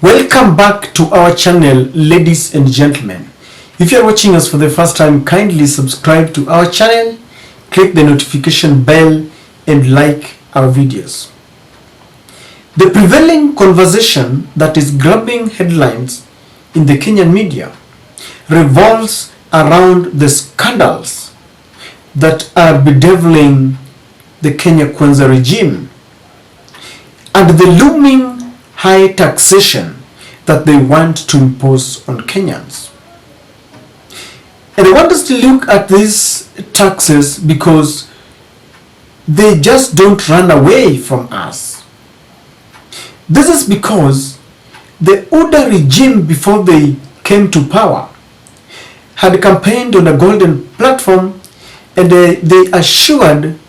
Welcome back to our channel, ladies and gentlemen. If you are watching us for the first time, kindly subscribe to our channel, click the notification bell and like our videos. The prevailing conversation that is grabbing headlines in the Kenyan media revolves around the scandals that are bedeviling the Kenya Kwanza regime and the looming high taxation that they want to impose on Kenyans. And I want us to look at these taxes because they just don't run away from us. This is because the Uda regime, before they came to power, had campaigned on a golden platform, and they assured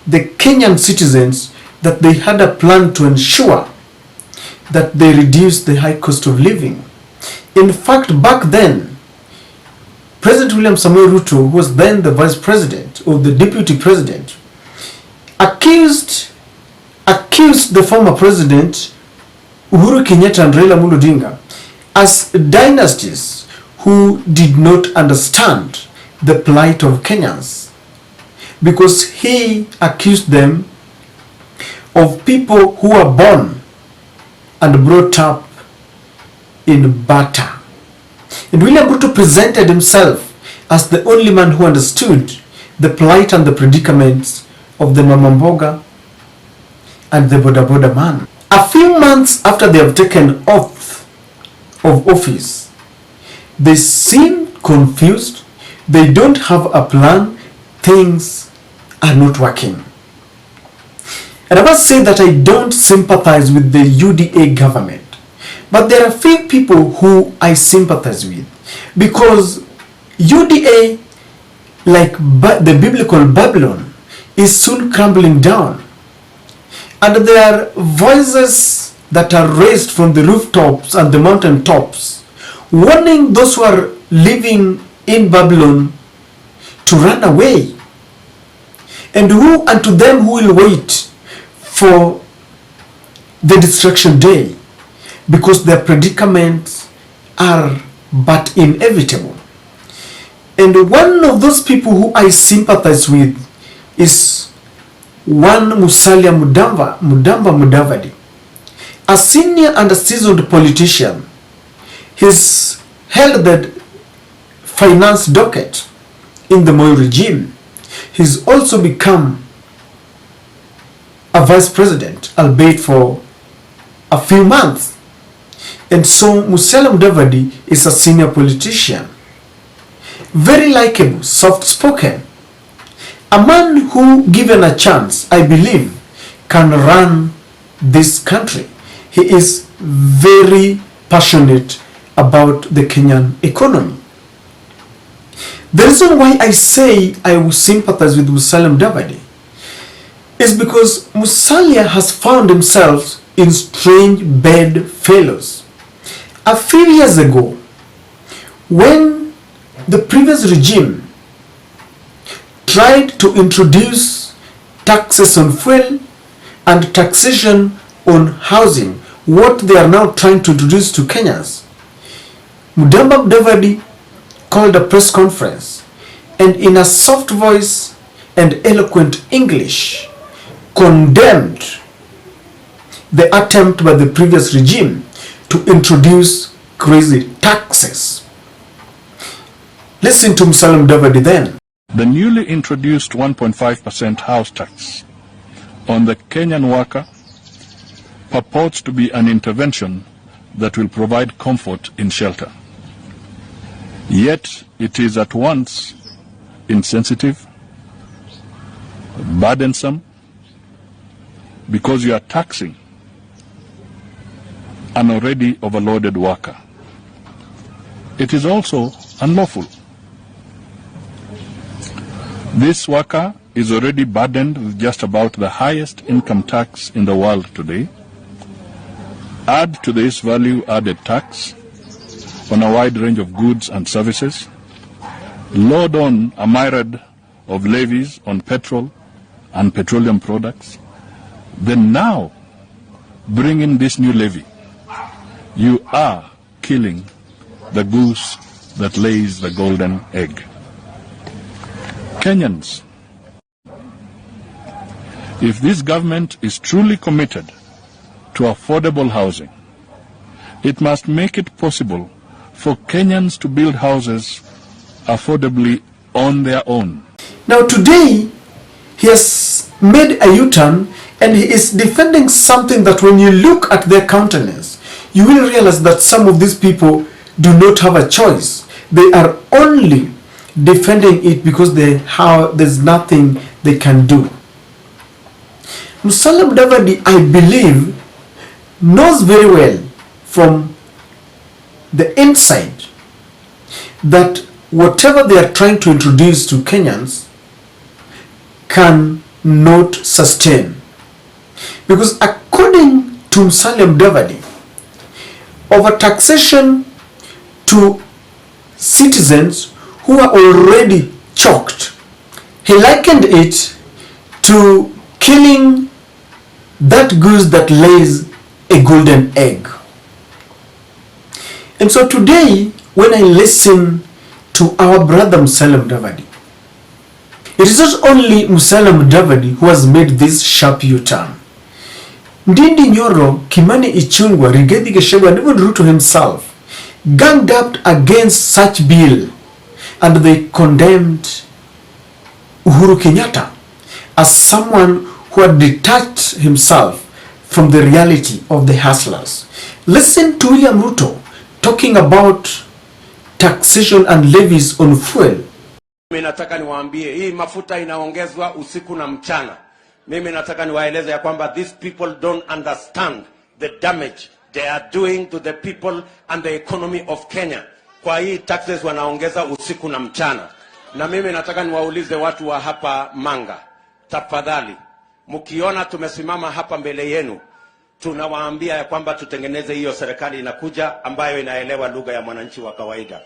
the Kenyan citizens that they had a plan to ensure that they reduced the high cost of living. In fact, back then, President William Samoei Ruto, who was then the vice president or the deputy president, accused the former president Uhuru Kenyatta and Raila Odinga as dynasties who did not understand the plight of Kenyans, because he accused them of people who were born and brought up in barter. And William Ruto presented himself as the only man who understood the plight and the predicaments of the Mamamboga and the Boda Boda man. A few months after they have taken oath of office, they seem confused, they don't have a plan, things are not working. And I must say that I don't sympathize with the UDA government, but there are few people who I sympathize with, because UDA, like the biblical Babylon, is soon crumbling down, and there are voices that are raised from the rooftops and the mountain tops warning those who are living in Babylon to run away, and unto them who will wait for the destruction day, because their predicaments are but inevitable. And one of those people who I sympathize with is one Musalia Mudavadi, a senior and a seasoned politician. He's held the finance docket in the Moi regime. He's also become a vice president, albeit for a few months. And so Musalia Mudavadi is a senior politician, very likable, soft-spoken, a man who, given a chance, I believe, can run this country. He is very passionate about the Kenyan economy. The reason why I say I will sympathize with Musalia Mudavadi is because Musalia has found himself in strange bedfellows. A few years ago, when the previous regime tried to introduce taxes on fuel and taxation on housing, what they are now trying to introduce to Kenyans, Mudavadi called a press conference and in a soft voice and eloquent English condemned the attempt by the previous regime to introduce crazy taxes. Listen to Musalia Mudavadi then. The newly introduced 1.5% house tax on the Kenyan worker purports to be an intervention that will provide comfort in shelter. Yet it is at once insensitive, burdensome, because you are taxing an already overloaded worker. It is also unlawful. This worker is already burdened with just about the highest income tax in the world today. Add to this value-added tax on a wide range of goods and services. Load on a myriad of levies on petrol and petroleum products. Then now bring in this new levy You are killing the goose that lays the golden egg. Kenyans, if this government is truly committed to affordable housing, it must make it possible for Kenyans to build houses affordably on their own. Now today, he has made a U-turn and he is defending something that when you look at their countenance, you will realize that some of these people do not have a choice. They are only defending it because there's nothing they can do. Musalia Mudavadi, I believe, knows very well from the inside that whatever they are trying to introduce to Kenyans cannot sustain. Because according to Musalia Mudavadi, overtaxation to citizens who are already choked, he likened it to killing that goose that lays a golden egg. And so today, when I listen to our brother Musalia Mudavadi, it is not only Musalia Mudavadi who has made this sharp U-turn. Ndindi Nyoro, Kimani Ichung'wah, Rigathi Gachagua, and even Ruto himself ganged up against such bill, and they condemned Uhuru Kenyatta as someone who had detached himself from the reality of the hustlers. Listen to William Ruto talking about taxation and levies on fuel. Mimi nataka niwaambie hii mafuta inaongezwa usiku na mchana. Mimi nataka niwaeleze ya kwamba these people don't understand the damage they are doing to the people and the economy of Kenya. Kwa hii taxes wanaongeza usiku na mchana. Na mimi nataka niwaulize watu wa hapa Manga, tafadhali, mkiona tumesimama hapa mbele yenu, tunawaambia ya kwamba tutengeneze hiyo serikali inakuja ambayo inaelewa lugha ya mwananchi wa kawaida.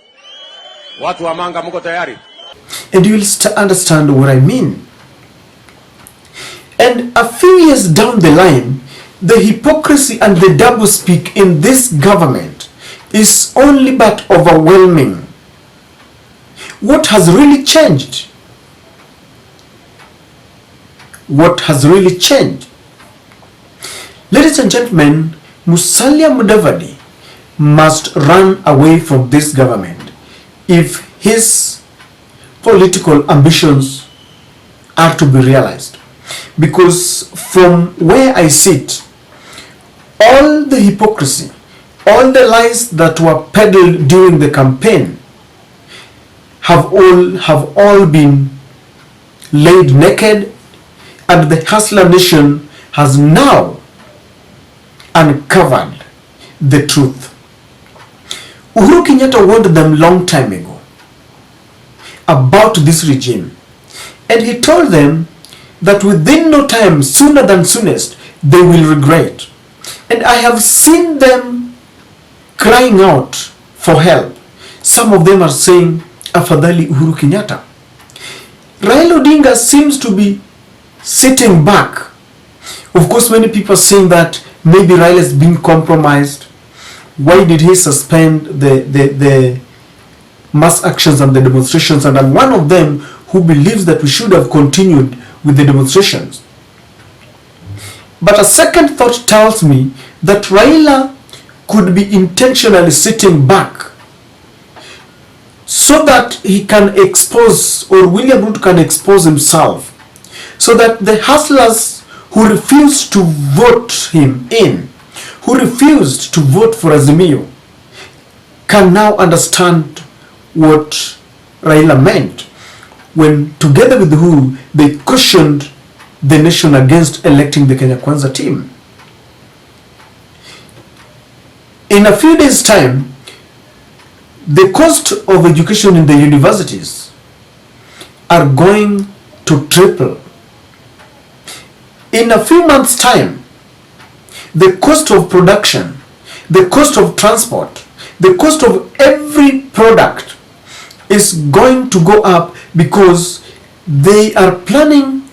Watu wa Manga, mko tayari? And you will understand what I mean. And a few years down the line, the hypocrisy and the doublespeak in this government is only but overwhelming. What has really changed? What has really changed? Ladies and gentlemen, Musalia Mudavadi must run away from this government if his political ambitions are to be realized. Because from where I sit, all the hypocrisy, all the lies that were peddled during the campaign have all been laid naked, and the hustler nation has now uncovered the truth. Uhuru Kenyatta warned them long time ago about this regime, and he told them that within no time, sooner than soonest, they will regret. And I have seen them crying out for help. Some of them are saying, Afadhali Uhuru Kenyatta. Raila Odinga seems to be sitting back. Of course, many people are saying that maybe Raila is being compromised. Why did he suspend the mass actions and the demonstrations? And I'm one of them who believes that we should have continued with the demonstrations. But a second thought tells me that Raila could be intentionally sitting back so that he can expose, or William Ruto can expose himself, so that the hustlers who refused to vote him in, who refused to vote for Azimio, can now understand what Raila meant when, together with who, they cushioned the nation against electing the Kenya Kwanza team. In a few days' time, the cost of education in the universities are going to triple. In a few months' time, the cost of production, the cost of transport, the cost of every product is going to go up, because they are planning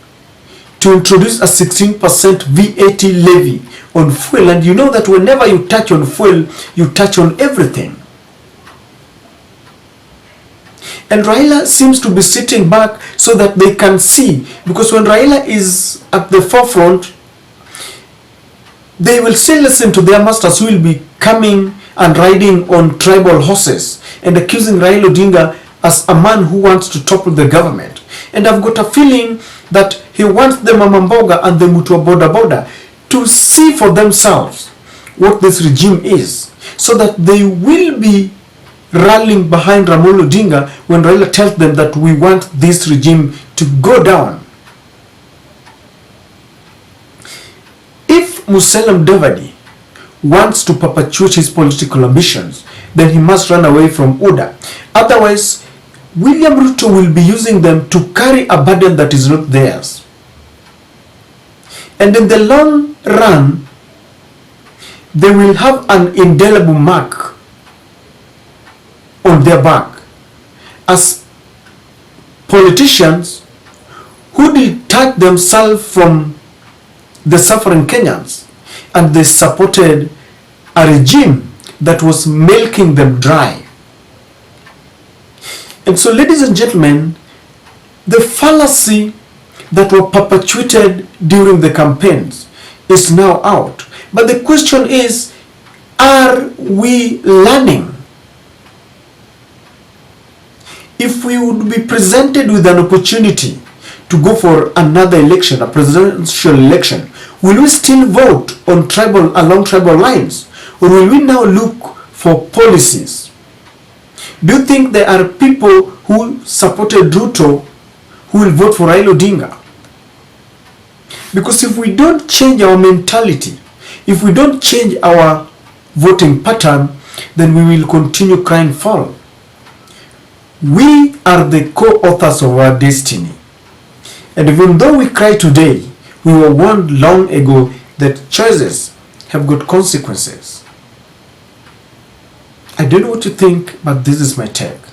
to introduce a 16% VAT levy on fuel. And you know that whenever you touch on fuel, you touch on everything. And Raila seems to be sitting back so that they can see, because when Raila is at the forefront, they will still listen to their masters who will be coming and riding on tribal horses and accusing Raila Odinga as a man who wants to topple the government. And I've got a feeling that he wants the Mamamboga and the Mutua Boda Boda to see for themselves what this regime is, so that they will be rallying behind Raila Odinga when Raila tells them that we want this regime to go down. If Mudavadi wants to perpetuate his political ambitions, then he must run away from Oda. Otherwise, William Ruto will be using them to carry a burden that is not theirs. And in the long run, they will have an indelible mark on their back as politicians who detach themselves from the suffering Kenyans, and they supported a regime that was milking them dry. And so, ladies and gentlemen, the fallacy that were perpetuated during the campaigns is now out. But the question is, are we learning? If we would be presented with an opportunity to go for another election, a presidential election, will we still vote on along tribal lines, or will we now look for policies? Do you think there are people who supported Ruto who will vote for Raila Odinga? Because if we don't change our mentality, if we don't change our voting pattern, then we will continue crying foul. We are the co-authors of our destiny. And even though we cry today, we were warned long ago that choices have got consequences. I don't know what you think, but this is my take.